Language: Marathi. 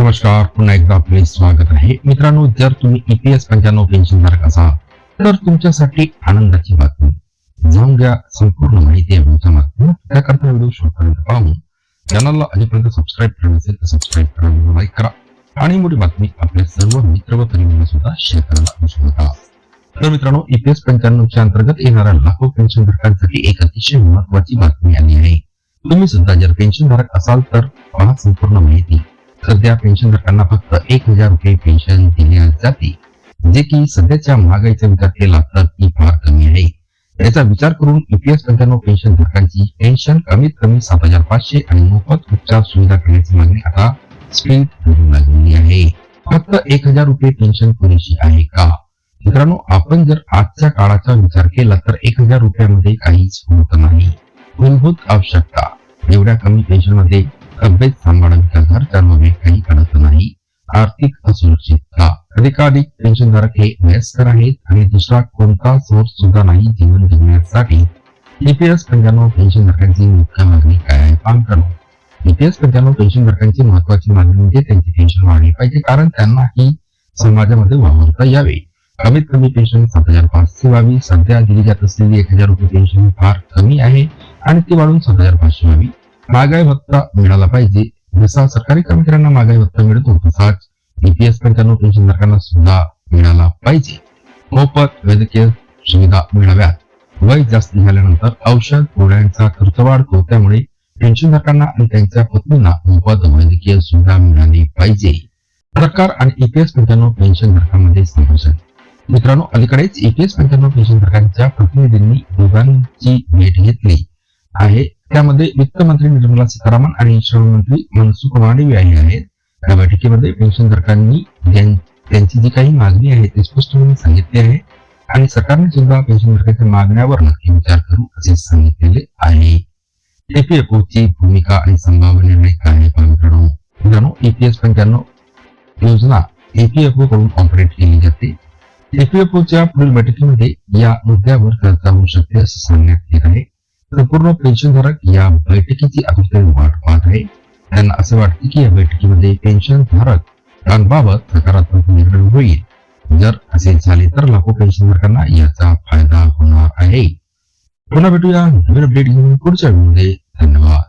नमस्कार, पुन्हा एकदा आपले स्वागत आहे. मित्रांनो, जर तुम्ही EPS 95 पेन्शनधारक असाल तर तुमच्यासाठी आनंदाची बातमी. जाणून घ्या संपूर्ण माहिती या व्हिडिओच्या माध्यमातून. त्याकरता व्हिडिओ शेवटपर्यंत पाहून चॅनलला अजूनपर्यंत सबस्क्राईब केलं नसेल तर सबस्क्राईब करा, व्हिडिओ लाईक करा आणि मोठी बातमी आपल्या सर्व मित्र व परिवारांना सुद्धा शेअर करायला विसरू नका. तर मित्रांनो, EPS 95 च्या अंतर्गत येणाऱ्या लाखो पेन्शनधारकांसाठी एक अतिशय महत्त्वाची बातमी आली आहे. तुम्ही सुद्धा जर पेन्शनधारक असाल तर पहा संपूर्ण माहिती. सध्या पेन्शनधारकांना फक्त 1000 रुपये पेन्शन दिल्या जाते, जे की सध्याच्या महागाईचा विचार केला तर ती फार कमी आहे. याचा विचार करून EPS 95 पेन्शनधारकांची पेन्शन कमीत कमी 7500 आणि मोफत उपचार सुविधा करण्याची मागणी आता स्पीड होऊ लागली आहे. फक्त 1000 रुपये पेन्शन पुरेशी आहे का? मित्रांनो, आपण जर आजच्या काळाचा विचार केला तर 1000 रुपयामध्ये काहीच होत नाही. मूलभूत आवश्यकता एवढ्या कमी पेन्शन मध्ये तब्येत सांभाळून घर चालवणे काही कळत नाही. आर्थिक असुरक्षितता. अधिकाधिक पेन्शनधारक हे वयस्कर आहेत आणि दुसरा कोणता सोर्स सुद्धा नाही जीवन जगण्यासाठी. EPS 95 पेन्शनधारकांची मुख्य मागणी काय आहे? EPS 95 पेन्शनधारकांची महत्वाची मागणी म्हणजे त्यांची पेन्शन वाढली पाहिजे, कारण त्यांना ही समाजामध्ये वावरता यावे. कमीत कमी पेन्शन 7500 व्हावी. सध्या दिली जात असलेली 1000 रुपये पेन्शन फार कमी आहे आणि ती वाढून 7500 व्हावी. महागाई भत्ता मिळाला पाहिजे. जसा सरकारी कर्मचाऱ्यांना महागाई भत्ता मिळतो तसाच EPS 95 पेन्शनधारकांना सुद्धा मिळाला पाहिजे. मोफत वैद्यकीय सुविधा मिळाव्यात. वय जास्त झाल्यानंतर औषध गोळ्यांचा खर्च वाढतो, त्यामुळे पेन्शनधारकांना आणि त्यांच्या पत्नींना मोफत वैद्यकीय सुविधा मिळाली पाहिजे. सरकार आणि EPS 95 पेन्शनधारकांमध्ये संघर्ष. मित्रांनो, अलीकडेच EPS 95 पेन्शनधारकांच्या प्रतिनिधींनी दोघांची भेट घेतली आहे. त्यामध्ये वित्त मंत्री निर्मला सीतारामन आणि श्रम मंत्री मनसुख मांडविया हे आहेत. या बैठकीमध्ये पेन्शनधारकांनी त्यांची जी काही मागणी आहे ते स्पष्टपणे सांगितले आहे आणि सरकारने सुद्धा पेन्शनधारकांच्या मागण्यावर नक्की विचार करू असे सांगितलेले आहे. EPFO ची भूमिका आणि संभाव्य निर्णय काय आहे? मित्रांनो, EPS 95 योजना EPFO कडून ऑपरेट केली जाते. EPFO च्या पुढील बैठकीमध्ये या मुद्द्यावर चर्चा होऊ शकते असं सांगण्यात येत आहे. संपूर्ण पेन्शनधारक या बैठकीची आतुरतेने वाट पाहत आहे. त्यांना असे वाटते की या बैठकीमध्ये पेन्शनधारकांबाबत सकारात्मक निर्णय होईल. जर असे झाले तर लाखो पेन्शनधारकांना याचा फायदा होणार आहे. पुन्हा भेटूया नवीन अपडेट घेऊन पुढच्या व्हिडिओमध्ये. धन्यवाद.